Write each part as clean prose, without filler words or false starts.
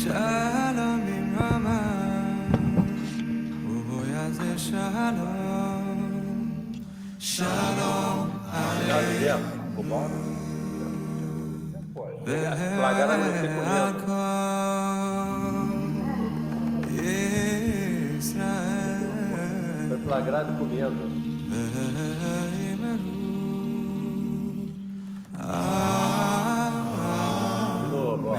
Shalom Imrama, Uvoyaze Shalom, Shalom Aleichem. Foi flagrado comendo. De novo, ó.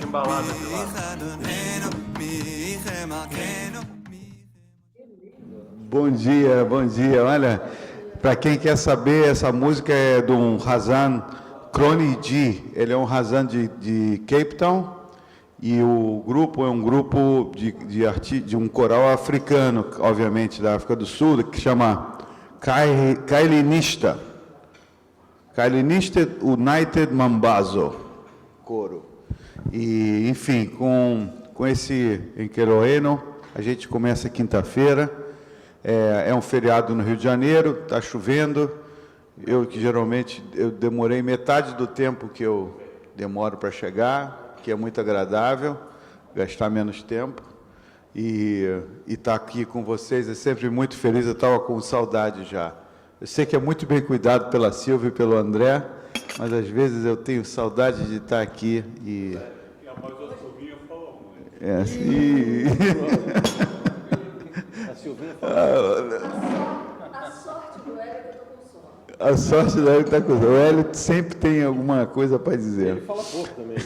Embalada de lá. Bom dia, bom dia. Olha, para quem quer saber, essa música é de um Hazan Kroniji. Ele é um Hazan de Cape Town e o grupo é um grupo de um coral africano, obviamente, da África do Sul, que chama Kailinista. Kailinista United Mambazo. Coro. E, enfim, com esse Enqueroeno, a gente começa quinta-feira. É um feriado no Rio de Janeiro, está chovendo. Eu demorei metade do tempo que eu demoro para chegar, que é muito agradável, gastar menos tempo. E estar aqui com vocês é sempre muito feliz, eu estava com saudade já. Eu sei que é muito bem cuidado pela Silvia e pelo André, mas às vezes eu tenho saudade de estar aqui e... A voz do Silvinho falou muito. A Silvinha falou. A sorte do Hélio é que eu estou com sono. A sorte do Hélio está com sono. O Hélio sempre tem alguma coisa para dizer. Ele fala pouco também, né?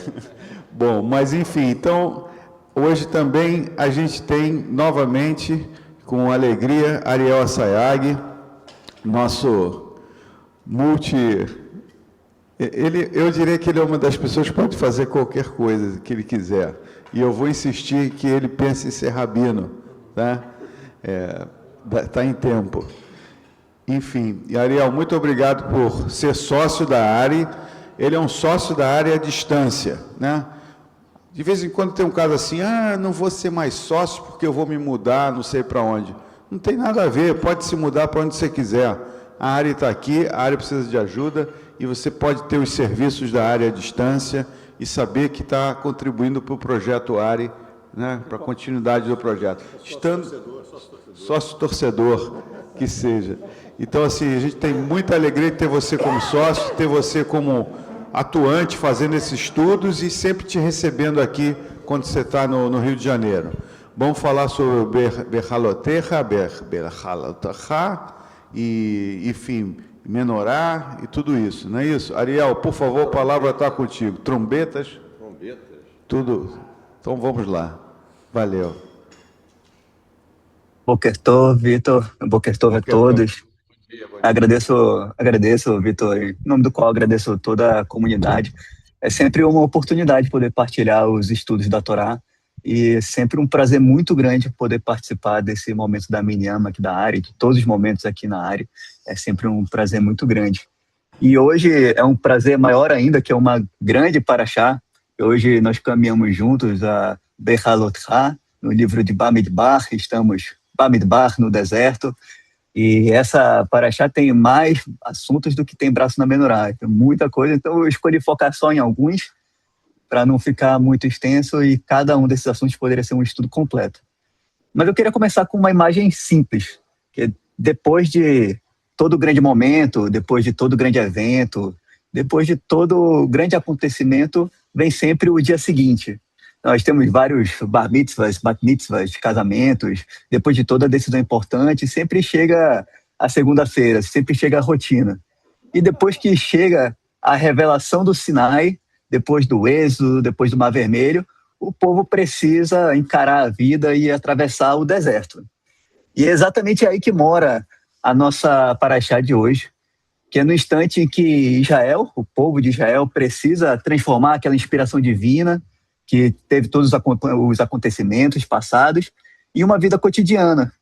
Bom, mas enfim, então, hoje também a gente tem novamente, com alegria, Ariel Assayag, nosso eu diria que ele é uma das pessoas que pode fazer qualquer coisa que ele quiser. E eu vou insistir que ele pense em ser rabino, tá? Está em tempo. Enfim, e Ariel, muito obrigado por ser sócio da ARI. Ele é um sócio da ARI à distância, né? De vez em quando tem um caso assim, não vou ser mais sócio porque eu vou me mudar, não sei para onde. Não tem nada a ver, pode se mudar para onde você quiser. A ARI está aqui, a ARI precisa de ajuda e você pode ter os serviços da ARI à distância e saber que está contribuindo para o projeto ARI, né, para a continuidade do projeto. Sócio-torcedor, que seja. Então, assim, a gente tem muita alegria de ter você como sócio, ter você como atuante, fazendo esses estudos e sempre te recebendo aqui quando você está no Rio de Janeiro. Vamos falar sobre Berhaloteja, e, enfim, menorá e tudo isso, não é isso? Ariel, por favor, a palavra está contigo. Trombetas? Trombetas. Tudo. Então, vamos lá. Valeu. Boker Tov, Vitor. Boker Tov a todos. Agradeço, Vitor, em nome do qual agradeço toda a comunidade. É sempre uma oportunidade poder partilhar os estudos da Torá e sempre um prazer muito grande poder participar desse momento da Minyan aqui da ARI, de todos os momentos aqui na ARI. É sempre um prazer muito grande. E hoje é um prazer maior ainda, que é uma grande paraxá. Hoje nós caminhamos juntos a Bechalotcha, no livro de Bamidbar, estamos Bamidbar no deserto, e essa paraxá tem mais assuntos do que tem braço na menorá, tem muita coisa, então eu escolhi focar só em alguns, para não ficar muito extenso, e cada um desses assuntos poderia ser um estudo completo. Mas eu queria começar com uma imagem simples, que depois de todo grande momento, depois de todo grande evento, depois de todo grande acontecimento, vem sempre o dia seguinte. Nós temos vários bar mitzvahs, bat mitzvahs, casamentos, depois de toda decisão importante, sempre chega a segunda-feira, sempre chega a rotina. E depois que chega a revelação do Sinai, depois do Êxodo, depois do Mar Vermelho, o povo precisa encarar a vida e atravessar o deserto. E é exatamente aí que mora a nossa paraxá de hoje, que é no instante em que Israel, o povo de Israel, precisa transformar aquela inspiração divina que teve todos os acontecimentos passados, e uma vida cotidiana,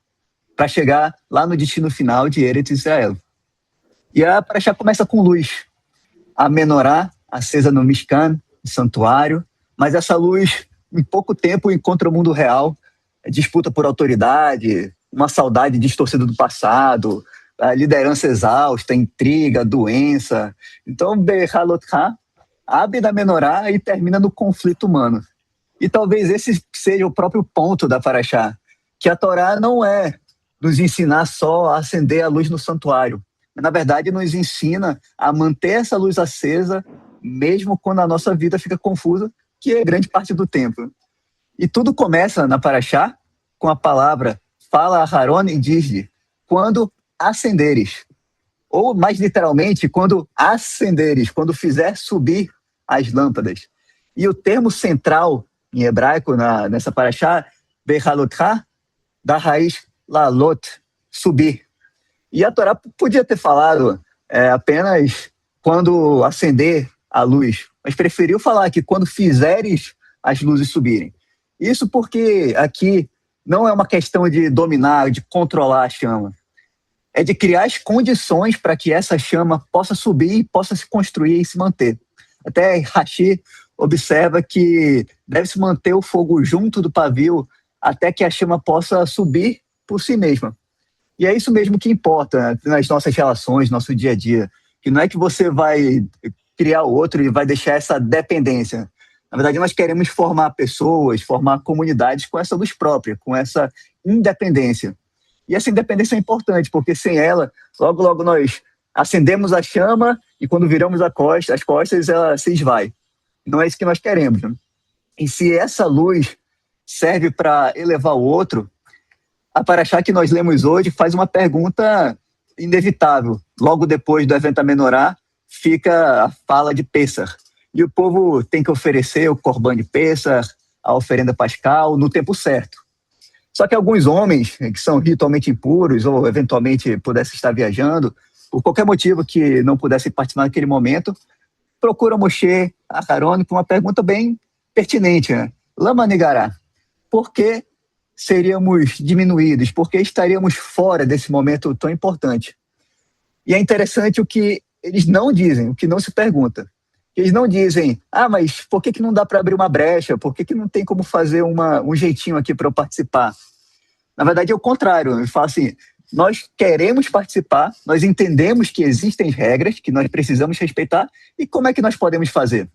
para chegar lá no destino final de Eretz Israel. E a Parashá começa com luz. A menorá, acesa no Mishkan, santuário, mas essa luz, em pouco tempo, encontra o mundo real, disputa por autoridade, uma saudade distorcida do passado, a liderança exausta, intriga, doença. Então, Behalotcha abre da menorá e termina no conflito humano. E talvez esse seja o próprio ponto da Parashá, que a Torá não é nos ensinar só a acender a luz no santuário, mas, na verdade, nos ensina a manter essa luz acesa, mesmo quando a nossa vida fica confusa, que é grande parte do tempo. E tudo começa na Parashá com a palavra, fala a Aharon e diz-lhe, quando acenderes. Ou, mais literalmente, quando acenderes, quando fizer subir as lâmpadas. E o termo central em hebraico nessa Parashá, Behalotcha, da raiz lalot, subir. E a Torá podia ter falado apenas quando acender a luz, mas preferiu falar que quando fizeres as luzes subirem. Isso porque aqui não é uma questão de dominar, de controlar a chama. É de criar as condições para que essa chama possa subir, possa se construir e se manter. Até Rashi observa que deve-se manter o fogo junto do pavio até que a chama possa subir por si mesma. E é isso mesmo que importa nas nossas relações, no nosso dia a dia. Que não é que você vai criar outro e vai deixar essa dependência. Na verdade, nós queremos formar pessoas, formar comunidades com essa luz própria, com essa independência. E essa independência é importante, porque sem ela, logo, logo nós acendemos a chama e quando viramos as costas, ela se esvai. Não é isso que nós queremos, né? E se essa luz serve para elevar o outro, a Parashá que nós lemos hoje faz uma pergunta inevitável. Logo depois do evento da Menorá, fica a fala de Pêssar. E o povo tem que oferecer o Corban de Pêssar, a oferenda pascal, no tempo certo. Só que alguns homens, que são ritualmente impuros ou eventualmente pudessem estar viajando, por qualquer motivo que não pudessem participar naquele momento, procuram Moshe Aharon com uma pergunta bem pertinente, né? Lama Negará, por que seríamos diminuídos? Por que estaríamos fora desse momento tão importante? E é interessante o que eles não dizem, o que não se pergunta. Eles não dizem, mas por que não dá para abrir uma brecha? Por que não tem como fazer um jeitinho aqui para eu participar? Na verdade é o contrário, eles falam assim, nós queremos participar, nós entendemos que existem regras que nós precisamos respeitar e como é que nós podemos fazer?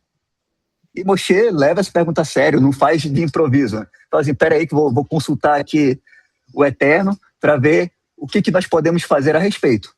E Moshe leva essa pergunta a sério, não faz de improviso. Fala assim, peraí que vou consultar aqui o Eterno para ver o que nós podemos fazer a respeito.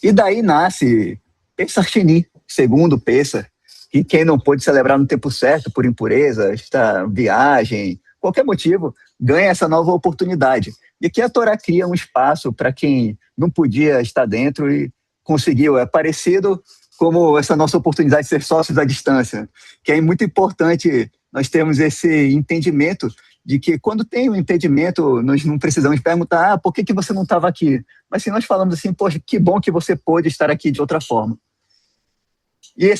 E daí nasce Pessar Sheni, segundo Pessar, que quem não pôde celebrar no tempo certo, por impureza, esta viagem, qualquer motivo, ganha essa nova oportunidade. E aqui a Torá cria um espaço para quem não podia estar dentro e conseguiu. É parecido como essa nossa oportunidade de ser sócios à distância, que é muito importante nós termos esse entendimento de que quando tem um entendimento, nós não precisamos perguntar, por que você não estava aqui? Mas se nós falamos assim, poxa, que bom que você pôde estar aqui de outra forma. E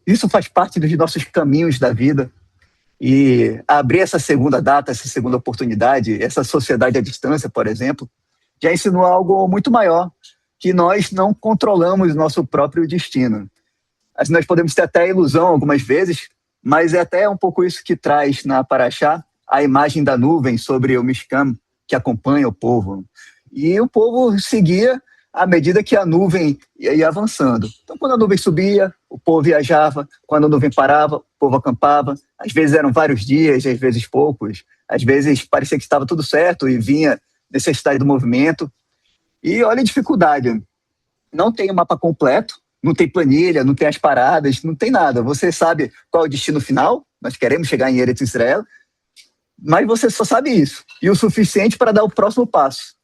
isso faz parte dos nossos caminhos da vida. E abrir essa segunda data, essa segunda oportunidade, essa sociedade à distância, por exemplo, já ensinou algo muito maior, que nós não controlamos nosso próprio destino. Assim, nós podemos ter até ilusão algumas vezes, mas é até um pouco isso que traz na Parashá a imagem da nuvem sobre o Mishkan, que acompanha o povo. E o povo seguia à medida que a nuvem ia avançando. Então, quando a nuvem subia, o povo viajava. Quando a nuvem parava, o povo acampava. Às vezes eram vários dias, às vezes poucos. Às vezes parecia que estava tudo certo e vinha necessidade do movimento. E olha a dificuldade. Não tem o mapa completo, não tem planilha, não tem as paradas, não tem nada. Você sabe qual é o destino final, nós queremos chegar em Eretz Israel, mas você só sabe isso. E o suficiente para dar o próximo passo.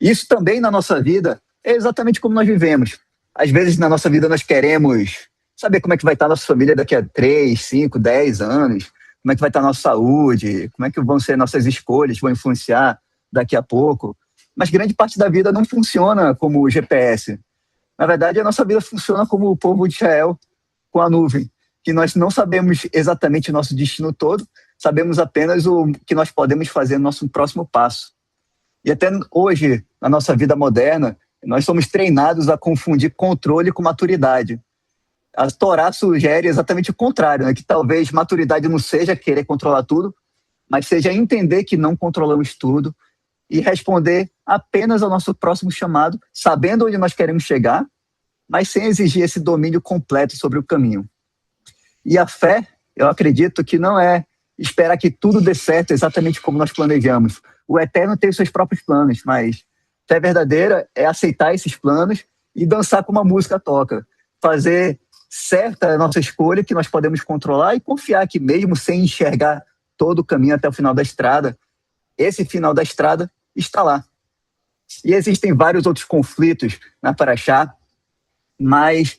Isso também na nossa vida é exatamente como nós vivemos. Às vezes na nossa vida nós queremos saber como é que vai estar a nossa família daqui a 3, 5, 10 anos, como é que vai estar a nossa saúde, como é que vão ser nossas escolhas, vão influenciar daqui a pouco. Mas grande parte da vida não funciona como o GPS. Na verdade, a nossa vida funciona como o povo de Israel com a nuvem, que nós não sabemos exatamente o nosso destino todo, sabemos apenas o que nós podemos fazer no nosso próximo passo. E até hoje, na nossa vida moderna, nós somos treinados a confundir controle com maturidade. A Torá sugere exatamente o contrário, né? Que talvez maturidade não seja querer controlar tudo, mas seja entender que não controlamos tudo e responder apenas ao nosso próximo chamado, sabendo onde nós queremos chegar, mas sem exigir esse domínio completo sobre o caminho. E a fé, eu acredito que não é esperar que tudo dê certo exatamente como nós planejamos. O Eterno tem os seus próprios planos, mas fé verdadeira é aceitar esses planos e dançar como a música toca. Fazer certa a nossa escolha, que nós podemos controlar, e confiar que mesmo sem enxergar todo o caminho até o final da estrada, esse final da estrada está lá. E existem vários outros conflitos na Paraxá, mas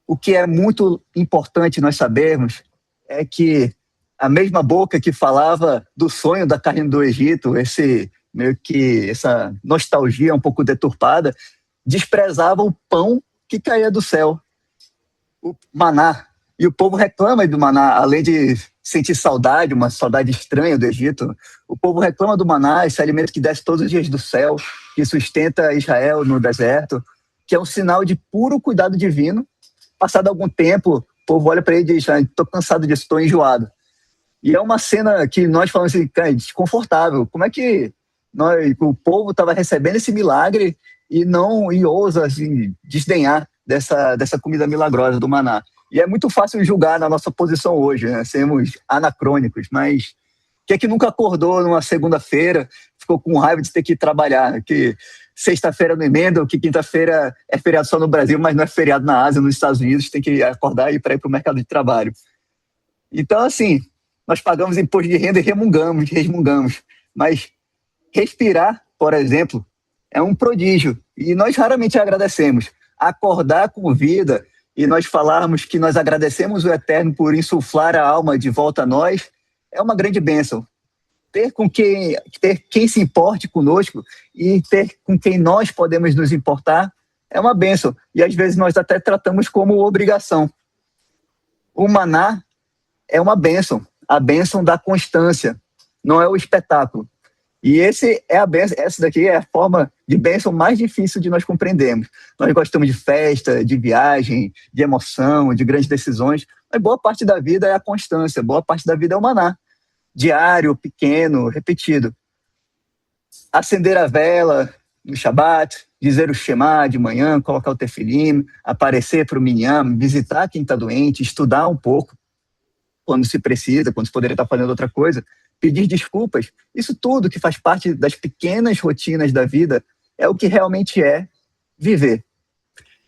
o que é muito importante nós sabermos é que a mesma boca que falava do sonho da carne do Egito, essa nostalgia um pouco deturpada, desprezava o pão que caía do céu, o maná. E o povo reclama do maná, além de sentir saudade, uma saudade estranha do Egito, o povo reclama do maná, esse alimento que desce todos os dias do céu, que sustenta Israel no deserto, que é um sinal de puro cuidado divino. Passado algum tempo, o povo olha para ele e diz: estou cansado disso, estou enjoado. E é uma cena que nós falamos assim, cara, desconfortável. Como é que o povo estava recebendo esse milagre e ousa assim, desdenhar dessa comida milagrosa do maná? E é muito fácil julgar na nossa posição hoje, né? Sermos anacrônicos, mas quem é que nunca acordou numa segunda-feira, ficou com raiva de ter que trabalhar, que sexta-feira não emenda, que quinta-feira é feriado só no Brasil, mas não é feriado na Ásia, nos Estados Unidos, tem que acordar e ir para o mercado de trabalho. Então, assim, nós pagamos imposto de renda e resmungamos. Mas respirar, por exemplo, é um prodígio. E nós raramente agradecemos. Acordar com vida e nós falarmos que nós agradecemos o Eterno por insuflar a alma de volta a nós é uma grande bênção. Ter quem se importe conosco e ter com quem nós podemos nos importar é uma bênção. E às vezes nós até tratamos como obrigação. O maná é uma bênção. A bênção da constância, não é o espetáculo. E essa daqui é a forma de bênção mais difícil de nós compreendermos. Nós gostamos de festa, de viagem, de emoção, de grandes decisões, mas boa parte da vida é a constância, boa parte da vida é o maná. Diário, pequeno, repetido. Acender a vela no Shabat, dizer o Shema de manhã, colocar o tefilim, aparecer para o minyan, visitar quem está doente, estudar um pouco, quando se precisa, quando se poderia estar fazendo outra coisa, pedir desculpas. Isso tudo que faz parte das pequenas rotinas da vida é o que realmente é viver.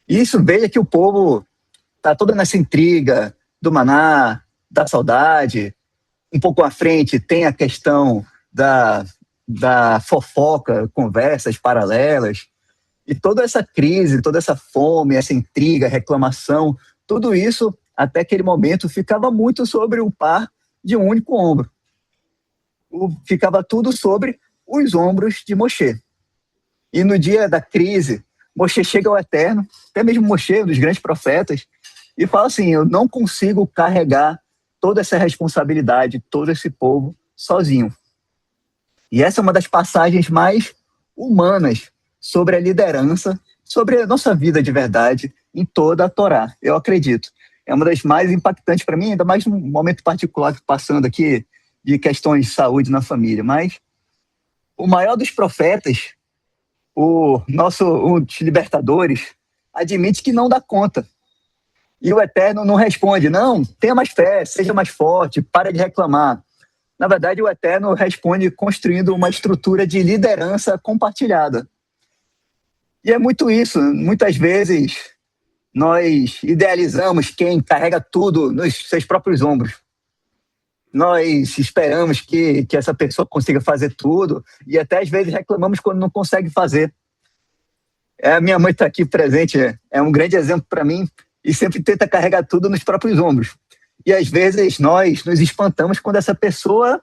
E isso, veja que o povo está todo nessa intriga do maná, da saudade. Um pouco à frente tem a questão da fofoca, conversas paralelas. E toda essa crise, toda essa fome, essa intriga, reclamação, tudo isso até aquele momento, ficava muito sobre o par de um único ombro. Ficava tudo sobre os ombros de Moshe. E no dia da crise, Moshe chega ao Eterno, até mesmo Moshe, um dos grandes profetas, e fala assim: eu não consigo carregar toda essa responsabilidade, todo esse povo, sozinho. E essa é uma das passagens mais humanas sobre a liderança, sobre a nossa vida de verdade, em toda a Torá, eu acredito. É uma das mais impactantes para mim, ainda mais num momento particular que passando aqui de questões de saúde na família. Mas o maior dos profetas, um dos libertadores, admite que não dá conta. E o Eterno não responde: não, tenha mais fé, seja mais forte, para de reclamar. Na verdade, o Eterno responde construindo uma estrutura de liderança compartilhada. E é muito isso. Muitas vezes nós idealizamos quem carrega tudo nos seus próprios ombros. Nós esperamos que essa pessoa consiga fazer tudo e até às vezes reclamamos quando não consegue fazer. A minha mãe está aqui presente, é um grande exemplo para mim, e sempre tenta carregar tudo nos próprios ombros. E às vezes nós nos espantamos quando essa pessoa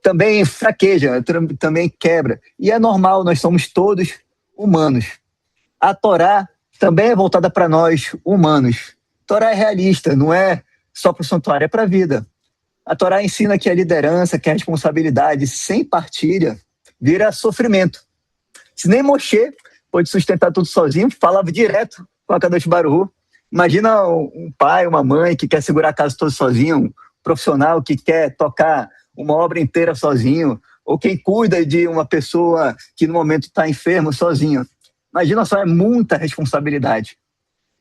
também fraqueja, também quebra. E é normal, nós somos todos humanos. A Torá também é voltada para nós, humanos. A Torá é realista, não é só para o santuário, é para a vida. A Torá ensina que a liderança, que a responsabilidade sem partilha vira sofrimento. Se nem Moshe pôde sustentar tudo sozinho, falava direto com a Kadosh Baruch Hu. Imagina um pai, uma mãe que quer segurar a casa toda sozinho, um profissional que quer tocar uma obra inteira sozinho, ou quem cuida de uma pessoa que no momento está enfermo sozinho. Imagina só, é muita responsabilidade.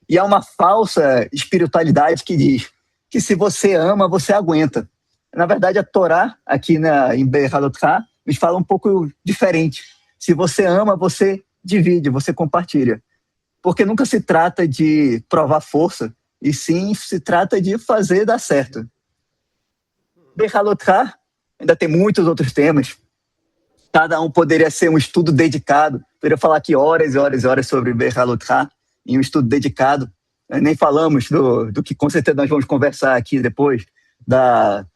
E há uma falsa espiritualidade que diz que se você ama, você aguenta. Na verdade, a Torá, aqui em Be'halotcha, nos fala um pouco diferente. Se você ama, você divide, você compartilha. Porque nunca se trata de provar força, e sim se trata de fazer dar certo. Be'halotcha ainda tem muitos outros temas. Cada um poderia ser um estudo dedicado. Poderia falar aqui horas e horas e horas sobre Be'halotcha, em um estudo dedicado. Nem falamos do que com certeza nós vamos conversar aqui depois, da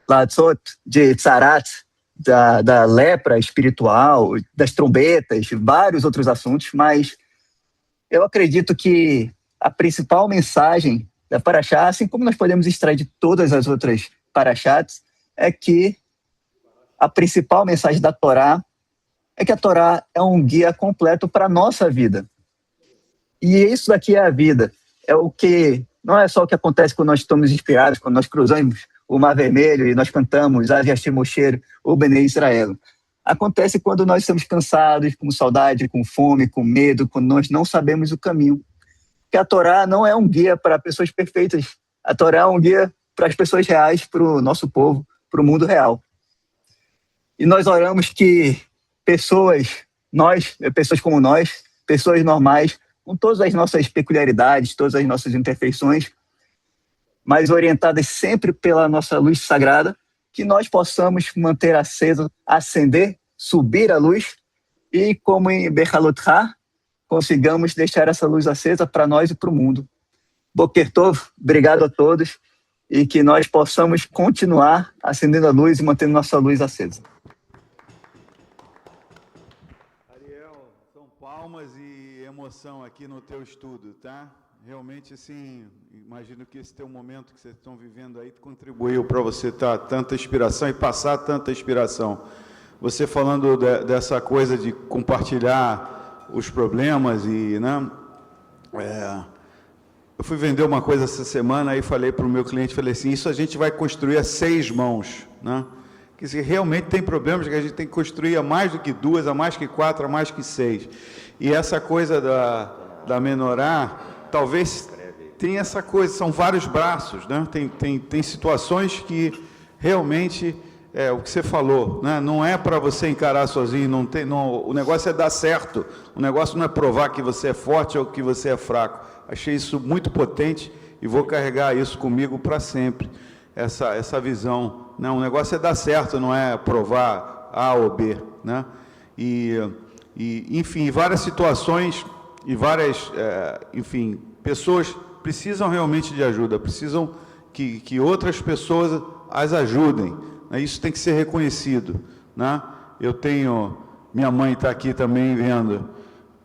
Latzot, de Tzarat, da lepra espiritual, das trombetas, vários outros assuntos, mas eu acredito que a principal mensagem da Parashá, assim como nós podemos extrair de todas as outras Parashats, é que a principal mensagem da Torá é que a Torá é um guia completo para a nossa vida. E isso daqui é a vida. É o que, não é só o que acontece quando nós estamos inspirados, quando nós cruzamos o Mar Vermelho e nós cantamos Av Yashir Moshe, o Bnei Israel. Acontece quando nós estamos cansados, com saudade, com fome, com medo, quando nós não sabemos o caminho. Porque a Torá não é um guia para pessoas perfeitas. A Torá é um guia para as pessoas reais, para o nosso povo, para o mundo real. E nós oramos que pessoas como nós, pessoas normais, com todas as nossas peculiaridades, todas as nossas imperfeições, mas orientadas sempre pela nossa luz sagrada, que nós possamos manter acesa, acender, subir a luz, e como em Be'halotcha, consigamos deixar essa luz acesa para nós e para o mundo. Boker Tov, obrigado a todos, e que nós possamos continuar acendendo a luz e mantendo nossa luz acesa. Ariel, são palmas e emoção aqui no teu estudo, tá? Realmente, assim, imagino que esse teu momento que vocês estão vivendo aí contribuiu para você ter tanta inspiração e passar tanta inspiração. Você falando dessa coisa de compartilhar os problemas e, né? Eu fui vender uma coisa essa semana e falei para o meu cliente, falei assim, isso a gente vai construir a 6 mãos, né? Que se realmente tem problemas que a gente tem que construir a mais do que 2, a mais que 4, a mais que 6. E essa coisa da menorá, talvez tenha essa coisa, são vários braços, né? Tem situações que realmente, o que você falou, né? Não é para você encarar sozinho, o negócio é dar certo, o negócio não é provar que você é forte ou que você é fraco. Achei isso muito potente e vou carregar isso comigo para sempre, essa visão, né? O negócio é dar certo, não é provar A ou B, né? Enfim, várias situações e várias, enfim, pessoas precisam realmente de ajuda, precisam que outras pessoas as ajudem, né? Isso tem que ser reconhecido, né? Eu tenho, minha mãe está aqui também vendo,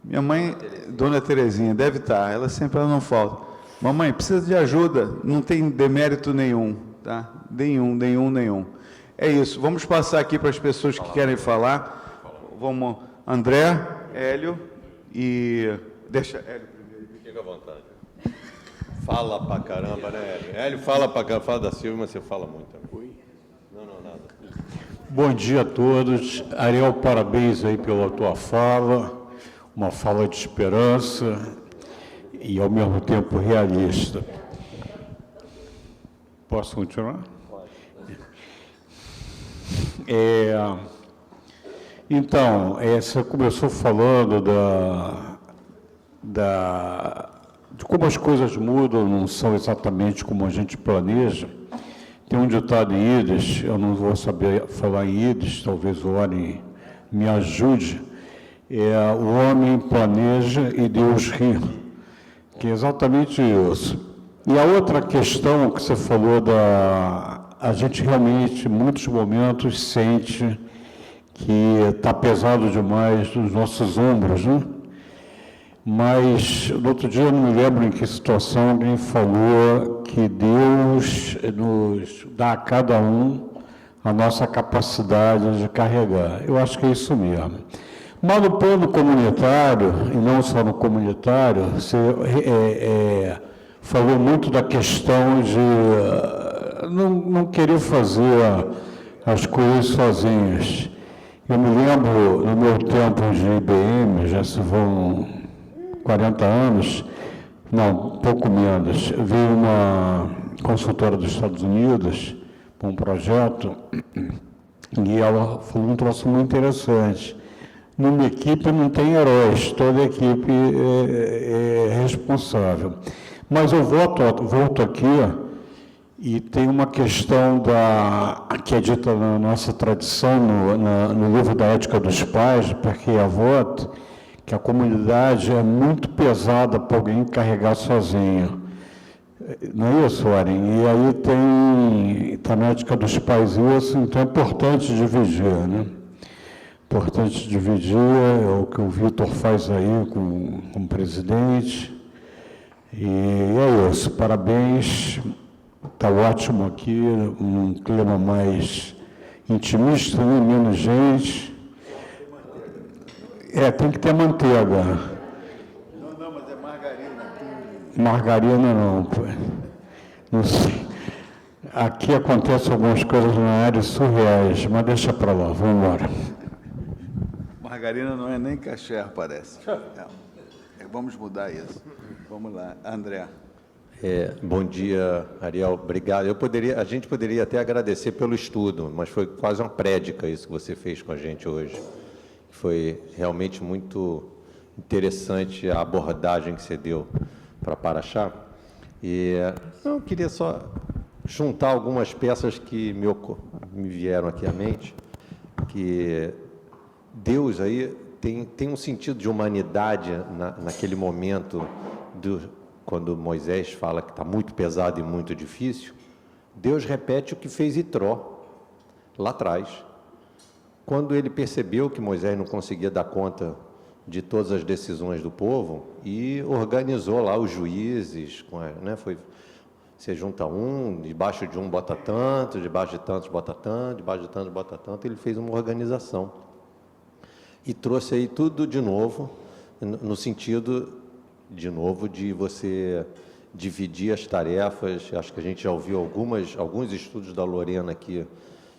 minha mãe, Dona Terezinha, deve estar, ela não falta. Mamãe, precisa de ajuda, não tem demérito nenhum, tá? Nenhum. É isso, vamos passar aqui para as pessoas que querem falar. Vamos, André, Hélio e... Deixa Hélio primeiro. Fica à vontade. Fala pra caramba, né, Hélio? Hélio fala pra caramba, fala da Silvia, mas você fala muito também. Não, nada. Bom dia a todos. Ariel, parabéns aí pela tua fala, uma fala de esperança e, ao mesmo tempo, realista. Posso continuar? Pode. Então, você começou falando de como as coisas mudam, não são exatamente como a gente planeja. Tem um ditado em Yiddish, eu não vou saber falar em Yiddish, talvez o Oni me ajude. O homem planeja e Deus ri, que é exatamente isso. E a outra questão que você falou, a gente realmente, em muitos momentos, sente que está pesado demais nos nossos ombros, né? Mas, no outro dia, eu não me lembro em que situação alguém falou que Deus nos dá a cada um a nossa capacidade de carregar. Eu acho que é isso mesmo. Mas no plano comunitário, e não só no comunitário, você falou muito da questão de não querer fazer as coisas sozinhos. Eu me lembro, no meu tempo de IBM, já se vão 40 anos, não, pouco menos, veio uma consultora dos Estados Unidos para um projeto e ela falou um troço muito interessante. Numa equipe não tem heróis, toda equipe é responsável. Mas eu volto aqui e tem uma questão que é dita na nossa tradição, no livro da Ética dos Pais, porque a voto, que a comunidade é muito pesada para alguém carregar sozinho. Não é isso, Oren? E aí está na Ética dos Pais isso, então é importante dividir, né? Importante dividir, é o que o Vitor faz aí com o presidente. E é isso, parabéns, está ótimo aqui, um clima mais intimista, né? Menos gente. Tem que ter manteiga. Não, mas é margarina. Margarina não, pô. Não sei. Aqui acontecem algumas coisas na área surreais, mas deixa para lá, vamos embora. Margarina não é nem kasher, parece. Vamos mudar isso. Vamos lá, André. Bom dia, Ariel. Obrigado. A gente poderia até agradecer pelo estudo, mas foi quase uma prédica isso que você fez com a gente hoje. Foi realmente muito interessante a abordagem que você deu para Paraxá. E eu queria só juntar algumas peças que me vieram aqui à mente, que Deus aí tem um sentido de humanidade naquele momento, quando Moisés fala que está muito pesado e muito difícil. Deus repete o que fez Itró, lá atrás, quando ele percebeu que Moisés não conseguia dar conta de todas as decisões do povo e organizou lá os juízes, você junta debaixo de um bota tanto, debaixo de tantos bota tanto, debaixo de tantos bota tanto, ele fez uma organização. E trouxe aí tudo de novo, no sentido, de novo, de você dividir as tarefas. Acho que a gente já ouviu alguns estudos da Lorena aqui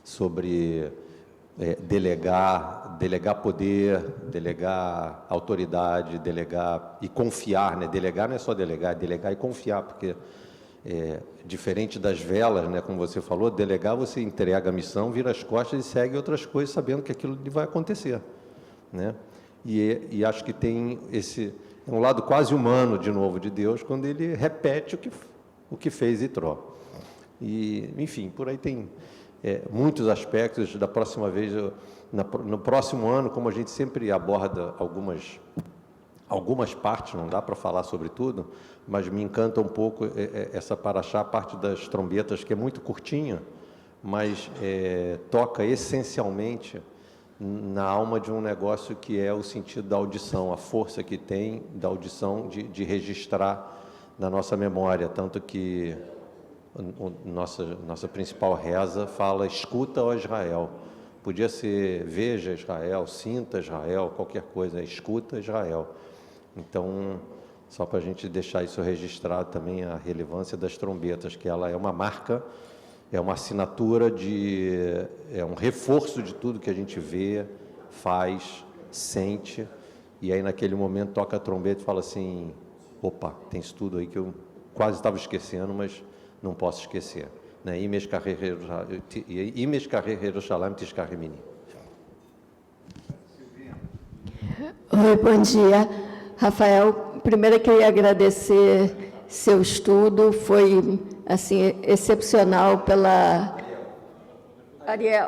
sobre delegar poder, delegar autoridade, delegar e confiar, né? Delegar não é só delegar, é delegar e confiar, porque diferente das velas, né? Como você falou, delegar você entrega a missão, vira as costas e segue outras coisas, sabendo que aquilo vai acontecer, né? E acho que tem um lado quase humano, de novo, de Deus, quando ele repete o que fez Itró. E, enfim, por aí tem muitos aspectos. Da próxima vez, no próximo ano, como a gente sempre aborda algumas partes, não dá para falar sobre tudo, mas me encanta um pouco essa Paraxá, a parte das trombetas, que é muito curtinha, mas toca essencialmente na alma de um negócio que é o sentido da audição, a força que tem da audição de registrar na nossa memória, tanto que nossa principal reza fala: escuta, ó Israel. Podia ser veja Israel, sinta Israel, qualquer coisa, escuta Israel. Então, só para a gente deixar isso registrado também, a relevância das trombetas, que ela é uma marca, é uma assinatura é um reforço de tudo que a gente vê, faz, sente, e aí naquele momento toca a trombeta e fala assim: opa, tem isso tudo aí que eu quase estava esquecendo, mas não posso esquecer, né? Imesh karrer Yerushalayim tishkar mini. Oi, bom dia. Rafael, primeiro eu queria agradecer seu estudo, foi assim excepcional pela...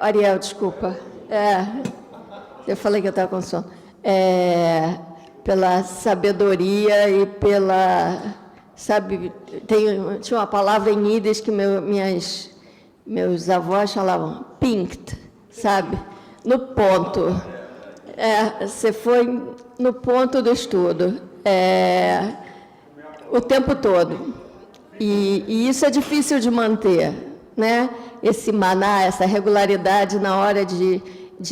Ariel, desculpa. Eu falei que eu estava com sono. Pela sabedoria e pela... Sabe, tinha uma palavra em Yiddish que meus avós falavam, pinkt, sabe? No ponto. Você foi no ponto do estudo. O tempo todo. E isso é difícil de manter, né? Esse maná, essa regularidade na hora de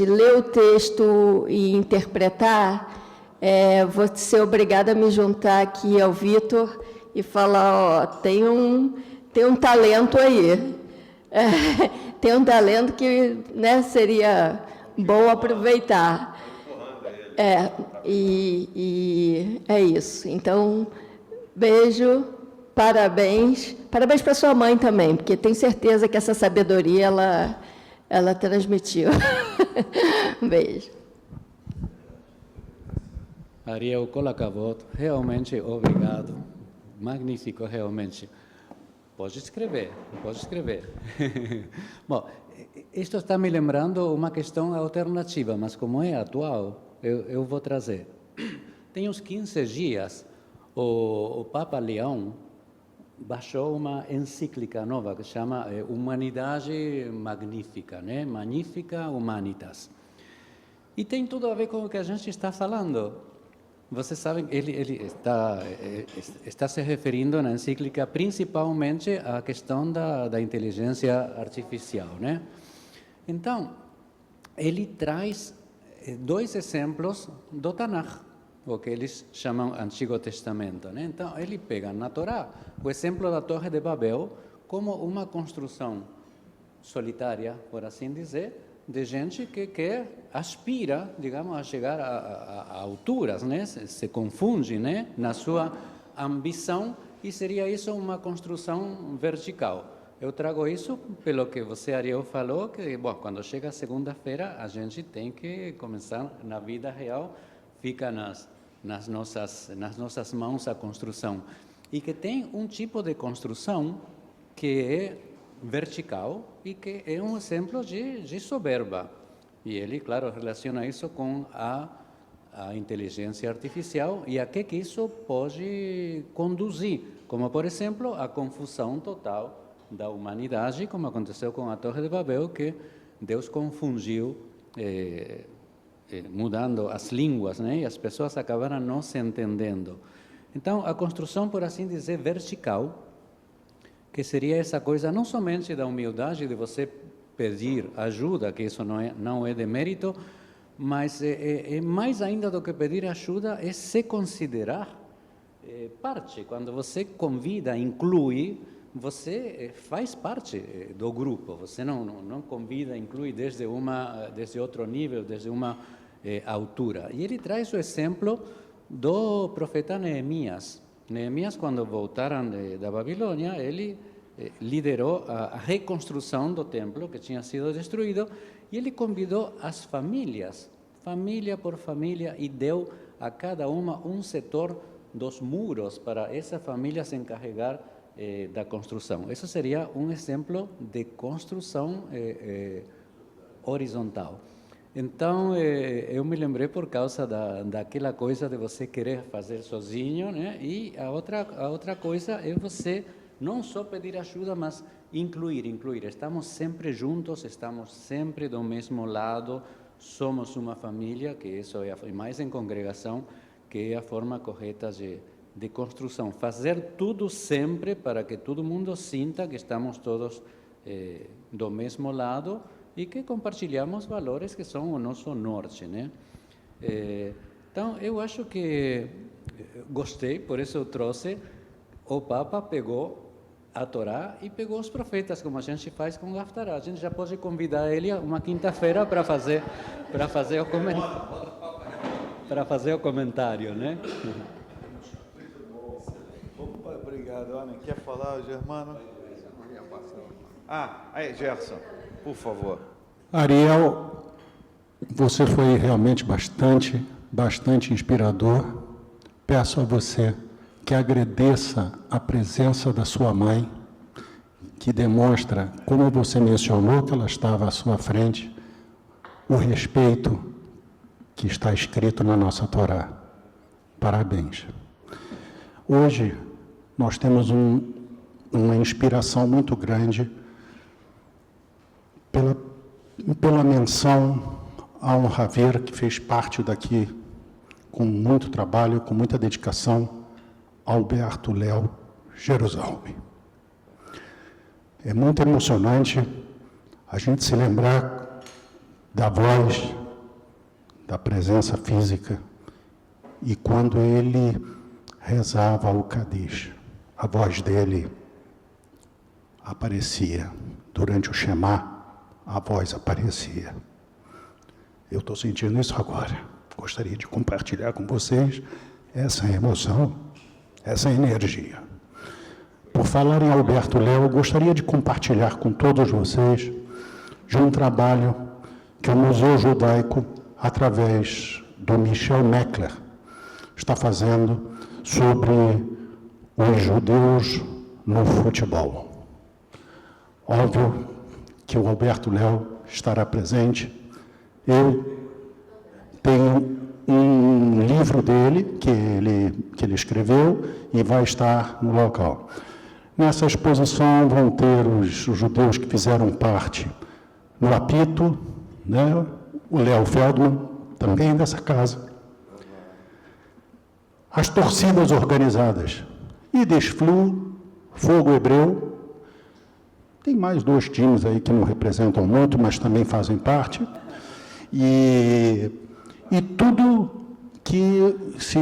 ler o texto e interpretar. Vou ser obrigada a me juntar aqui ao Vitor e falar, tem um talento aí. Tem um talento que, né, seria bom aproveitar. E é isso. Então, beijo, parabéns. Parabéns para sua mãe também, porque tenho certeza que essa sabedoria ela transmitiu. Um beijo. Ariel Colacavot, realmente obrigado. Magnífico, realmente. Pode escrever, pode escrever. Bom, isto está me lembrando uma questão alternativa, mas como é atual, eu vou trazer. Tem uns 15 dias, o Papa Leão baixou uma encíclica nova que chama Humanidade Magnífica, né? Magnifica Humanitas. E tem tudo a ver com o que a gente está falando. Vocês sabem, ele está se referindo na encíclica principalmente à questão da inteligência artificial, né? Então, ele traz 2 exemplos do Tanakh, o que eles chamam Antigo Testamento, né? Então, ele pega na Torá o exemplo da Torre de Babel como uma construção solitária, por assim dizer, de gente que aspira, digamos, a chegar a alturas, né? Se confunde, né? Na sua ambição, e seria isso uma construção vertical. Eu trago isso pelo que você, Ariel, falou, que, bom, quando chega segunda-feira, a gente tem que começar na vida real, fica nas nossas mãos a construção. E que tem um tipo de construção que é vertical e que é um exemplo de soberba. E ele, claro, relaciona isso com a inteligência artificial e a que isso pode conduzir, como, por exemplo, a confusão total da humanidade, como aconteceu com a Torre de Babel, que Deus confundiu, mudando as línguas, né? E as pessoas acabaram não se entendendo. Então, a construção, por assim dizer, vertical, que seria essa coisa não somente da humildade de você pedir ajuda, que isso não é de mérito, mas mais ainda do que pedir ajuda é se considerar parte. Quando você convida, inclui, você faz parte do grupo. Você não convida, inclui desde outro nível, desde uma altura. E ele traz o exemplo do profeta Neemias. Neemias, quando voltaram da Babilônia, ele liderou a reconstrução do templo que tinha sido destruído, e ele convidou as famílias, família por família, e deu a cada uma um setor dos muros para essa família se encarregar da construção. Isso seria um exemplo de construção horizontal. Então, eu me lembrei por causa daquela coisa de você querer fazer sozinho, né? E a outra coisa é você não só pedir ajuda, mas incluir. Estamos sempre juntos, estamos sempre do mesmo lado, somos uma família, que isso é mais em congregação, que é a forma correta de construção. Fazer tudo sempre para que todo mundo sinta que estamos todos do mesmo lado e que compartilhamos valores que são o nosso norte, né? Então, eu acho que gostei, por isso eu trouxe. O Papa pegou a Torá e pegou os profetas, como a gente faz com o Haftarah. A gente já pode convidar ele uma quinta-feira para fazer o comentário, né? Opa, obrigado, Ana. Quer falar, Germano? Aí, Gerson, por favor. Ariel, você foi realmente bastante inspirador. Peço a você que agradeça a presença da sua mãe, que demonstra, como você mencionou, que ela estava à sua frente, o respeito que está escrito na nossa Torá. Parabéns. Hoje, nós temos uma inspiração muito grande pela menção a um Haver que fez parte daqui com muito trabalho, com muita dedicação, Alberto Léo Jerusalém. É muito emocionante a gente se lembrar da voz, da presença física, e quando ele rezava o Kadish, a voz dele aparecia. Durante o Shema, a voz aparecia. Eu estou sentindo isso agora. Gostaria de compartilhar com vocês essa emoção, essa energia. Por falar em Alberto Léo, eu gostaria de compartilhar com todos vocês de um trabalho que o Museu Judaico, através do Michel Meckler, está fazendo sobre os judeus no futebol. Óbvio que o Alberto Léo estará presente. Eu tenho um livro dele, que ele escreveu, e vai estar no local. Nessa exposição vão ter os judeus que fizeram parte no apito, né? O Léo Feldman, também dessa casa. As torcidas organizadas, Yiddish Flu, Fogo Hebreu. Tem mais 2 times aí que não representam muito, mas também fazem parte. E tudo que se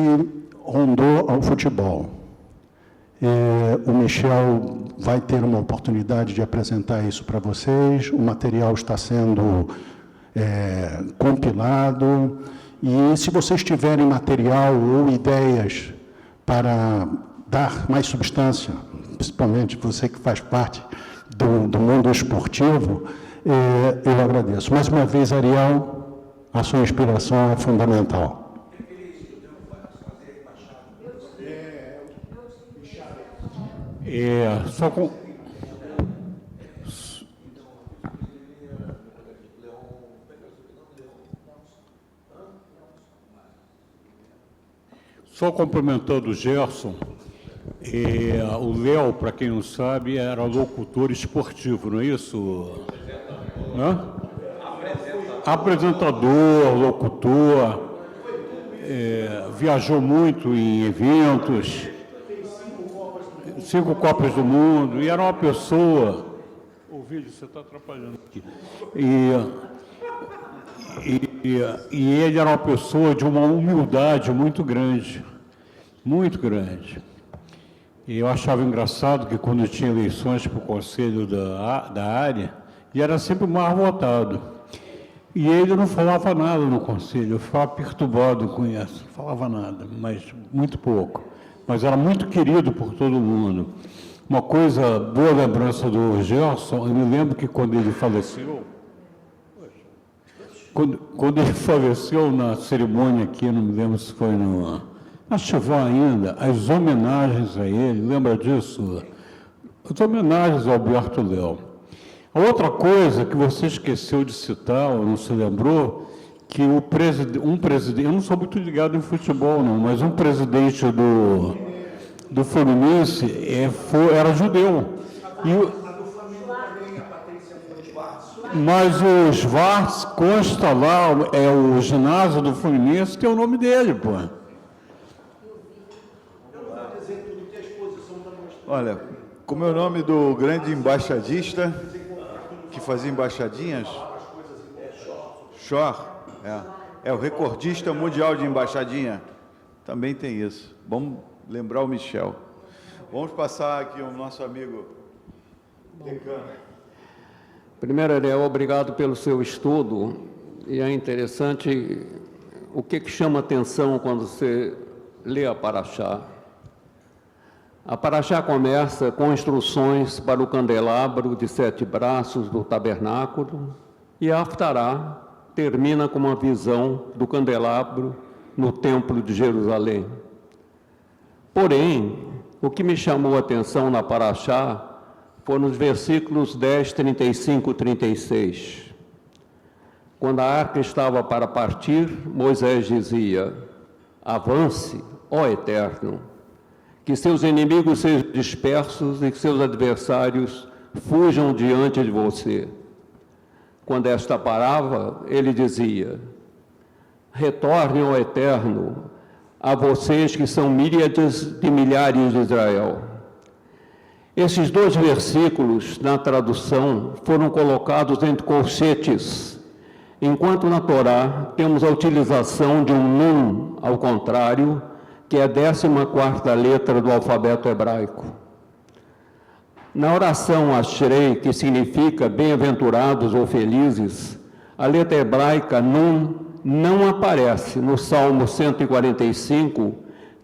rondou ao futebol. O Michel vai ter uma oportunidade de apresentar isso para vocês. O material está sendo compilado. E se vocês tiverem material ou ideias para dar mais substância, principalmente você que faz parte do mundo esportivo, eu agradeço. Mais uma vez, Ariel, a sua inspiração é fundamental. Só complementando o Gerson, o Léo, para quem não sabe, era locutor esportivo, não é isso? Hã? Apresentador, locutor, viajou muito em eventos, 5 Copas do Mundo, e era uma pessoa... O vídeo, você está atrapalhando aqui. E ele era uma pessoa de uma humildade muito grande, muito grande. E eu achava engraçado que quando tinha eleições para o conselho da área, ele era sempre mais votado. E ele não falava nada no conselho, eu ficava perturbado com isso, não falava nada, mas muito pouco. Mas era muito querido por todo mundo. Uma coisa, boa lembrança do Gerson, eu me lembro que quando ele faleceu, quando ele faleceu na cerimônia aqui, não me lembro se foi na Chivan ainda, as homenagens a ele, lembra disso? As homenagens ao Alberto Léo. A outra coisa que você esqueceu de citar, ou não se lembrou, que um presidente, eu não sou muito ligado em futebol, não, mas um presidente do Fluminense era judeu. Mas o Schwartz consta lá, o ginásio do Fluminense, tem o nome dele, pô. Olha, como é o nome do grande embaixadista que fazia embaixadinhas? Shor, é o recordista mundial de embaixadinha. Também tem isso. Vamos lembrar o Michel. Vamos passar aqui o nosso amigo Decano. Primeiro, Ariel, obrigado pelo seu estudo. E é interessante o que chama atenção quando você lê a Paraxá. A Paraxá começa com instruções para o candelabro de 7 braços do tabernáculo e a Haftará termina com uma visão do candelabro no Templo de Jerusalém. Porém, o que me chamou a atenção na Paraxá foram os versículos 10, 35 e 36. Quando a arca estava para partir, Moisés dizia: avance, ó Eterno, que seus inimigos sejam dispersos e que seus adversários fujam diante de você. Quando esta parava, ele dizia: retornem ao Eterno, a vocês que são míriades de milhares de Israel. Esses dois versículos, na tradução, foram colocados entre colchetes, enquanto na Torá temos a utilização de um nun, ao contrário, que é a 14ª letra do alfabeto hebraico. Na oração Ashrei, que significa bem-aventurados ou felizes, a letra hebraica nun não aparece no Salmo 145,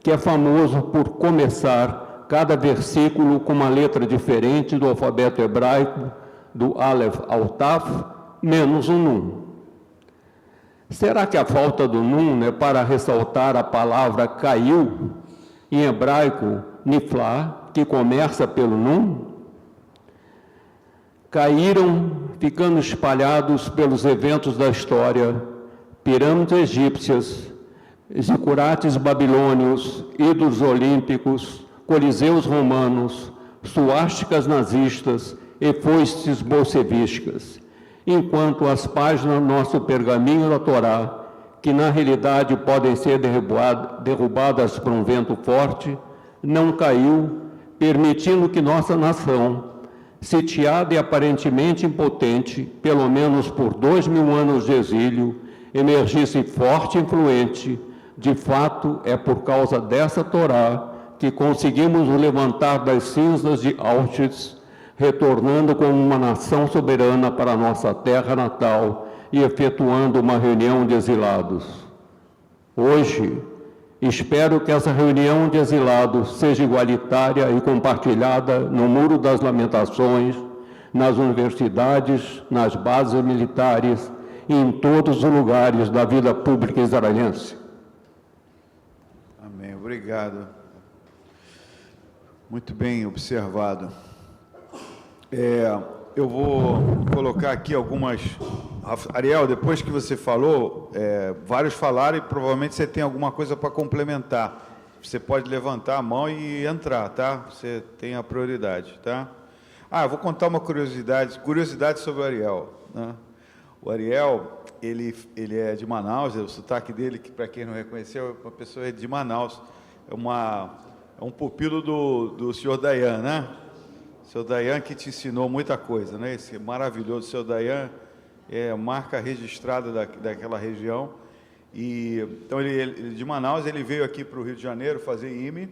que é famoso por começar cada versículo com uma letra diferente do alfabeto hebraico, do Aleph ao Taf, menos um nun. Será que a falta do nun é para ressaltar a palavra caiu, em hebraico niflá, que começa pelo nun? Caíram, ficando espalhados pelos eventos da história, pirâmides egípcias, zicurates babilônios, ídolos olímpicos, coliseus romanos, suásticas nazistas e foices bolchevistas, enquanto as páginas do nosso pergaminho da Torá, que na realidade podem ser derrubadas por um vento forte, não caiu, permitindo que nossa nação, sitiada e aparentemente impotente, pelo menos por 2000 anos de exílio, emergisse forte e influente. De fato, é por causa dessa Torá que conseguimos nos levantar das cinzas de Auschwitz, retornando como uma nação soberana para a nossa terra natal e efetuando uma reunião de exilados. Hoje, espero que essa reunião de exilados seja igualitária e compartilhada no Muro das Lamentações, nas universidades, nas bases militares e em todos os lugares da vida pública israelense. Amém. Obrigado. Muito bem observado. Eu vou colocar aqui algumas... Ariel, depois que você falou, vários falaram e provavelmente você tem alguma coisa para complementar. Você pode levantar a mão e entrar, tá? Você tem a prioridade, tá? Eu vou contar uma curiosidade sobre o Ariel, né? O Ariel, ele é de Manaus, o sotaque dele, que para quem não reconheceu, uma pessoa de Manaus, é um pupilo do senhor Dayan, né? O senhor Dayan que te ensinou muita coisa, né? Esse maravilhoso senhor Dayan é marca registrada daquela região. E então ele de Manaus, ele veio aqui para o Rio de Janeiro fazer IME.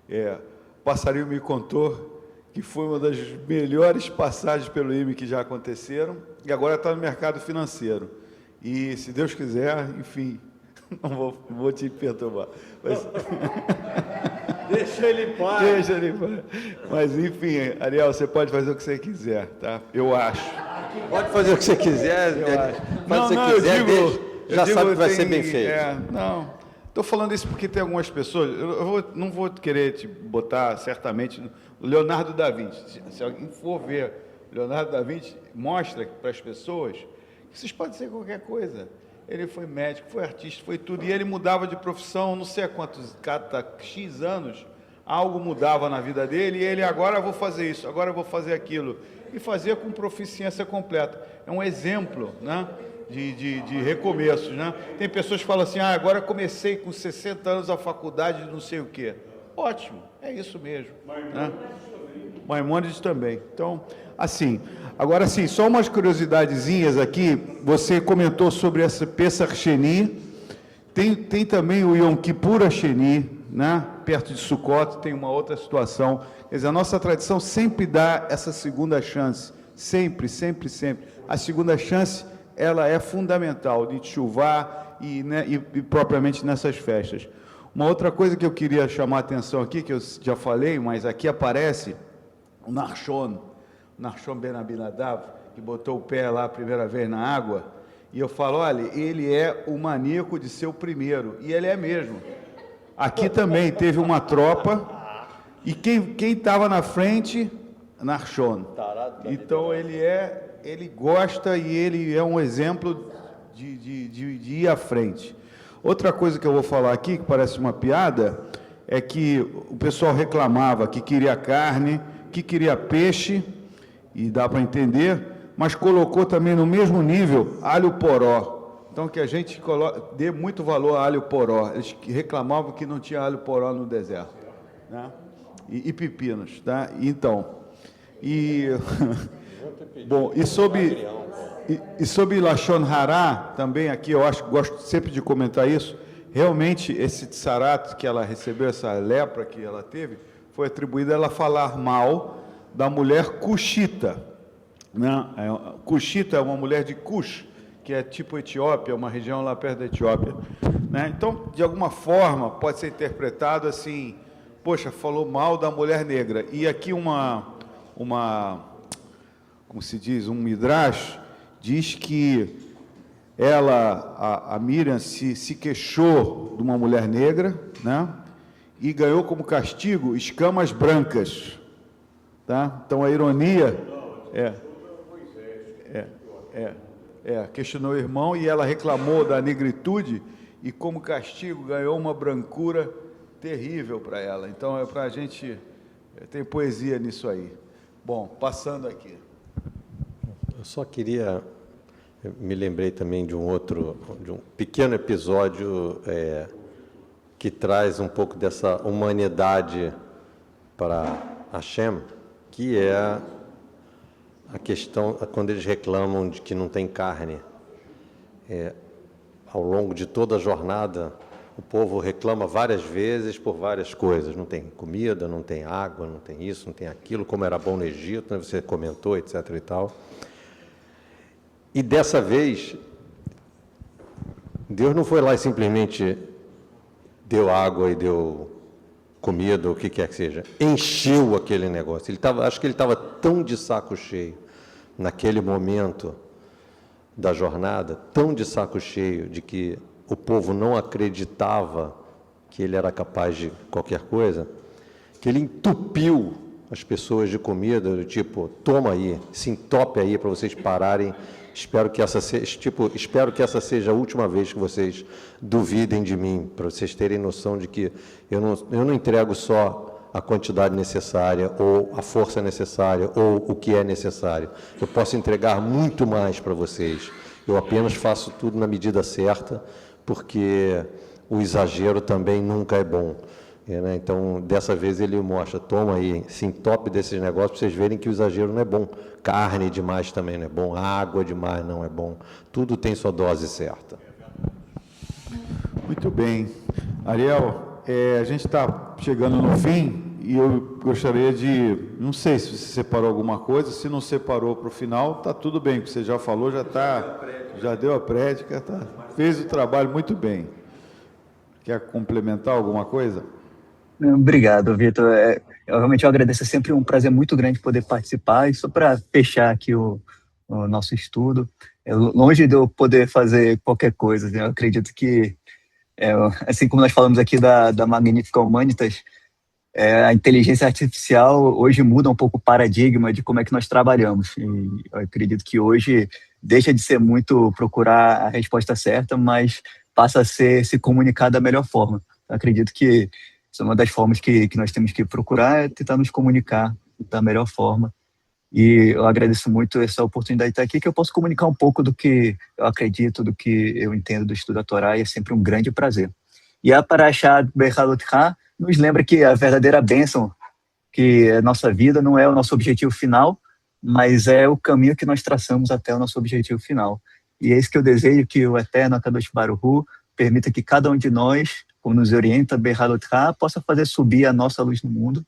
O passarinho me contou que foi uma das melhores passagens pelo IME que já aconteceram, e agora está no mercado financeiro. E, se Deus quiser, enfim, não vou te perturbar. Mas... Deixa ele em paz. Deixa ele em paz. Mas, enfim, Ariel, você pode fazer o que você quiser, tá? Eu acho. Pode fazer o que você quiser. Não, eu já sabe que vai ser bem feito. Não. Estou falando isso porque tem algumas pessoas, não vou querer te botar certamente o Leonardo da Vinci. Se alguém for ver Leonardo da Vinci, mostra para as pessoas que vocês podem ser qualquer coisa. Ele foi médico, foi artista, foi tudo, e ele mudava de profissão, não sei há quantos, cada X anos, algo mudava na vida dele, e ele, agora eu vou fazer isso, agora eu vou fazer aquilo, e fazia com proficiência completa. É um exemplo, né? De recomeços, né? Tem pessoas que falam assim, agora comecei com 60 anos a faculdade de não sei o quê. Ótimo, é isso mesmo. Maimônides também. Então, assim, agora sim, só umas curiosidadezinhas aqui. Você comentou sobre essa Pesach Sheni, tem também o Yom Kippur Sheni, né? Perto de Sukkot, tem uma outra situação. Quer dizer, a nossa tradição sempre dá essa segunda chance, sempre. A segunda chance, ela é fundamental de chuvar e propriamente nessas festas. Uma outra coisa que eu queria chamar a atenção aqui, que eu já falei, mas aqui aparece o Nachshon Ben Abinadab, que botou o pé lá a primeira vez na água, e eu falo, olha, ele é o maníaco de ser o primeiro, e ele é mesmo. Aqui também teve uma tropa, e quem estava na frente? Nachshon. Então ele gosta e ele é um exemplo de ir à frente. Outra coisa que eu vou falar aqui, que parece uma piada, é que o pessoal reclamava que queria carne, que queria peixe, e dá para entender, mas colocou também no mesmo nível alho poró. Então, que a gente dê muito valor a alho poró. Eles reclamavam que não tinha alho poró no deserto, né? e pepinos, tá? Então, bom, e sobre Lashon Hara, também aqui eu gosto sempre de comentar isso. Realmente, esse tsarat que ela recebeu, essa lepra que ela teve, foi atribuída a ela falar mal da mulher cuxita, né? Cuxita é uma mulher de Cush, que é tipo Etiópia, uma região lá perto da Etiópia, né? Então, de alguma forma, pode ser interpretado assim, poxa, falou mal da mulher negra. E aqui como se diz, um midrash, diz que a Miriam se queixou de uma mulher negra, né? E ganhou como castigo escamas brancas, tá? Então a ironia questionou o irmão e ela reclamou da negritude e como castigo ganhou uma brancura terrível para ela. Então é para a gente tem poesia nisso aí. Bom, passando aqui. Eu só queria, me lembrei também de um pequeno episódio que traz um pouco dessa humanidade para Hashem, que é a questão, quando eles reclamam de que não tem carne. Ao longo de toda a jornada, o povo reclama várias vezes por várias coisas. Não tem comida, não tem água, não tem isso, não tem aquilo, como era bom no Egito, né? Você comentou, etc. e tal. E dessa vez, Deus não foi lá e simplesmente deu água e deu comida, ou o que quer que seja. Encheu aquele negócio. Acho que ele estava tão de saco cheio, naquele momento da jornada, tão de saco cheio de que o povo não acreditava que ele era capaz de qualquer coisa, que ele entupiu as pessoas de comida, do tipo, toma aí, se entope aí para vocês pararem. Espero que essa seja a última vez que vocês duvidem de mim, para vocês terem noção de que eu não entrego só a quantidade necessária, ou a força necessária, ou o que é necessário. Eu posso entregar muito mais para vocês. Eu apenas faço tudo na medida certa, porque o exagero também nunca é bom. Né? Então, dessa vez ele mostra, toma aí, se entope desses negócios, para vocês verem que o exagero não é bom. Carne demais também não é bom, água demais não é bom. Tudo tem sua dose certa. Muito bem. Ariel, a gente está chegando no fim e eu gostaria de, não sei se você separou alguma coisa, se não separou para o final, está tudo bem, porque você já falou, já deu a prédica, fez o trabalho muito bem. Quer complementar alguma coisa? Obrigado, Vitor. Eu realmente agradeço, é sempre um prazer muito grande poder participar. E só para fechar aqui o nosso estudo, longe de eu poder fazer qualquer coisa, né? Eu acredito que, assim como nós falamos aqui da Magnífica Humanitas, a inteligência artificial hoje muda um pouco o paradigma de como é que nós trabalhamos. E eu acredito que hoje deixa de ser muito procurar a resposta certa, mas passa a ser se comunicar da melhor forma. Eu acredito que essa é uma das formas que nós temos que procurar, é tentar nos comunicar da melhor forma. E eu agradeço muito essa oportunidade de estar aqui, que eu posso comunicar um pouco do que eu acredito, do que eu entendo do estudo da Torá, e é sempre um grande prazer. E a Parashá Behalot Ha nos lembra que a verdadeira bênção, que a nossa vida não é o nosso objetivo final, mas é o caminho que nós traçamos até o nosso objetivo final. E é isso que eu desejo, que o Eterno Akadosh Baruch Hu permita que cada um de nós, como nos orienta Behalot Ha, possa fazer subir a nossa luz no mundo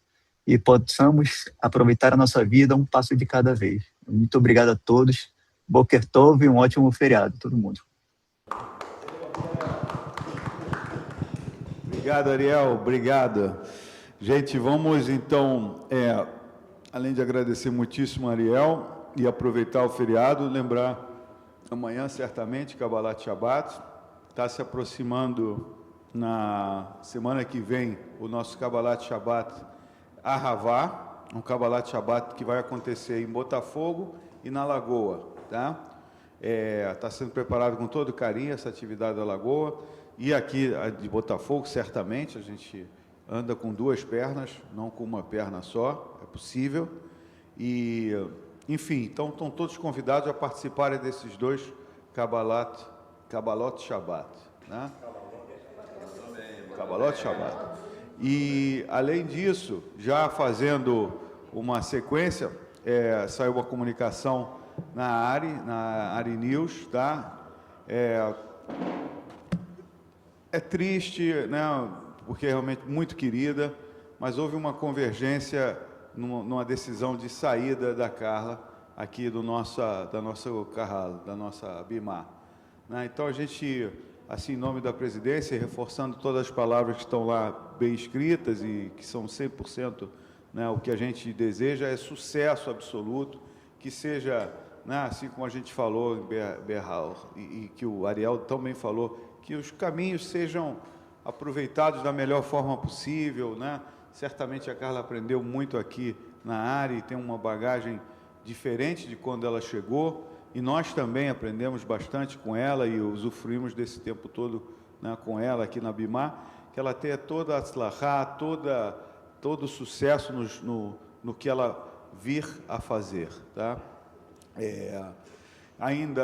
e possamos aproveitar a nossa vida um passo de cada vez. Muito obrigado a todos. Boker Tov e um ótimo feriado, todo mundo. Obrigado, Ariel. Obrigado. Gente, vamos então, além de agradecer muitíssimo a Ariel e aproveitar o feriado, lembrar amanhã, certamente, Kabbalat Shabbat. Está se aproximando na semana que vem o nosso Kabbalat Shabbat Ahavá, um Kabbalat Shabbat que vai acontecer em Botafogo e na Lagoa, tá? Está sendo preparado com todo carinho essa atividade da Lagoa, e aqui a de Botafogo, certamente, a gente anda com duas pernas, não com uma perna só, é possível, e, enfim, então estão todos convidados a participarem desses dois Kabbalot Shabbat, né? Kabbalot Shabbat. E, além disso, já fazendo uma sequência, saiu uma comunicação na ARI News, tá? É triste, né, porque é realmente muito querida, mas houve uma convergência numa decisão de saída da Carla aqui da nossa Carralo, da nossa Bimar. Né? Então, a gente, assim, em nome da presidência, reforçando todas as palavras que estão lá bem escritas e que são 100%, né, o que a gente deseja é sucesso absoluto, que seja, né, assim como a gente falou em Berral, e que o Ariel também falou, que os caminhos sejam aproveitados da melhor forma possível, né? Certamente a Carla aprendeu muito aqui na área e tem uma bagagem diferente de quando ela chegou, e nós também aprendemos bastante com ela e usufruímos desse tempo todo, né, com ela aqui na Bimar, que ela tenha toda a atzlachá, todo o sucesso no que ela vir a fazer, tá?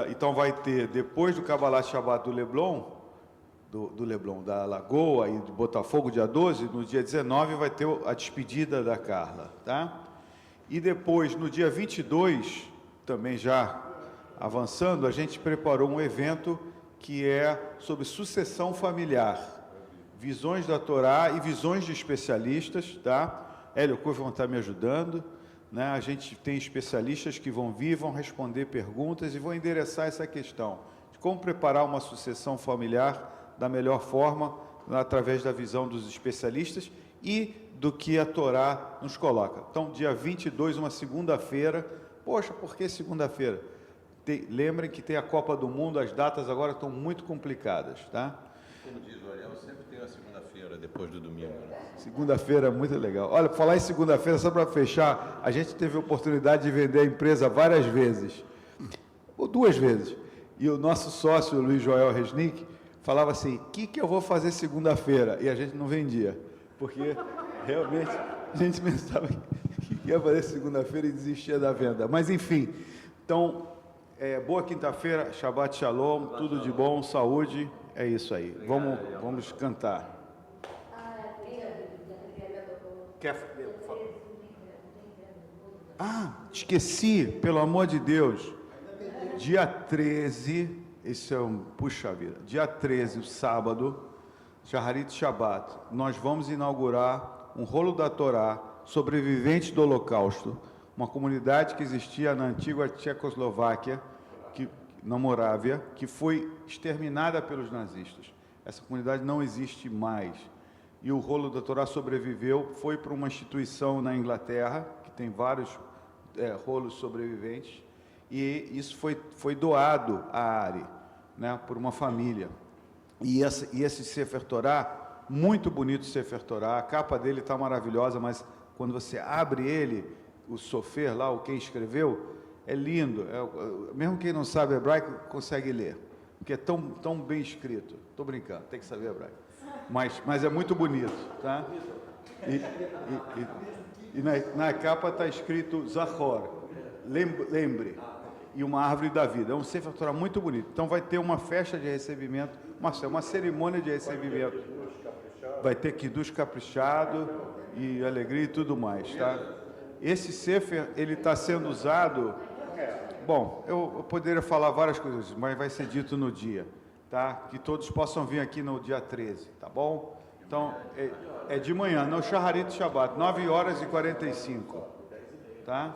Então vai ter, depois do Kabbalat Shabbat do Leblon, da Lagoa e do Botafogo, dia 12, no dia 19 vai ter a despedida da Carla, tá? E depois, no dia 22, também já avançando, a gente preparou um evento que é sobre sucessão familiar, visões da Torá e visões de especialistas, tá? Hélio Couve vão estar me ajudando, né? A gente tem especialistas que vão vir, vão responder perguntas e vão endereçar essa questão de como preparar uma sucessão familiar da melhor forma, através da visão dos especialistas e do que a Torá nos coloca. Então, dia 22, uma segunda-feira. Poxa, por que segunda-feira? Lembrem que tem a Copa do Mundo, as datas agora estão muito complicadas, tá? Como diz o Ariel, sempre tem a segunda-feira, depois do domingo. Né? Segunda-feira é muito legal. Olha, falar em segunda-feira, só para fechar, a gente teve a oportunidade de vender a empresa várias vezes, ou 2 vezes, e o nosso sócio, Luiz Joel Resnick, falava assim, o que eu vou fazer segunda-feira? E a gente não vendia, porque realmente a gente pensava que ia fazer segunda-feira e desistia da venda. Mas, enfim, então, boa quinta-feira, Shabbat Shalom, tudo de bom, saúde, é isso aí. Vamos cantar. Esqueci, pelo amor de Deus, dia 13... Esse é puxa vida. Dia 13, o sábado, Shaharit Shabbat, nós vamos inaugurar um rolo da Torá, sobreviventes do Holocausto, uma comunidade que existia na antiga Tchecoslováquia, na Morávia, que foi exterminada pelos nazistas. Essa comunidade não existe mais. E o rolo da Torá sobreviveu, foi para uma instituição na Inglaterra, que tem vários rolos sobreviventes, e isso foi doado à ARI, né, por uma família. E esse Sefer Torá, muito bonito Sefer Torá, a capa dele está maravilhosa, mas quando você abre ele, o sofer lá, quem escreveu, é lindo. Mesmo quem não sabe hebraico consegue ler, porque é tão bem escrito. Estou brincando, tem que saber hebraico. Mas é muito bonito, tá? E na capa está escrito Zachor, lembre, e uma árvore da vida. É um Sefer Torah muito bonito. Então vai ter uma festa de recebimento, uma cerimônia de recebimento. Vai ter kiddush caprichado e alegria e tudo mais, tá? Esse Sefer, ele está sendo usado... Bom, eu poderia falar várias coisas, mas vai ser dito no dia, tá? Que todos possam vir aqui no dia 13, tá bom? Então, é de manhã, no Shaharit Shabbat, 9h45, tá?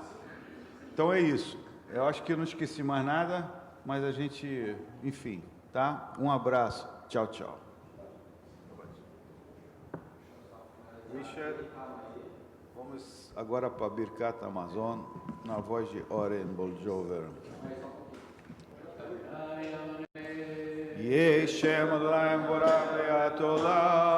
Então é isso. Eu acho que eu não esqueci mais nada, mas a gente, enfim, tá? Um abraço. Tchau, tchau. Richard, vamos agora para Birkat Amazon, na voz de Oren Boljover. Yeshem Adonai Borach Be'atolah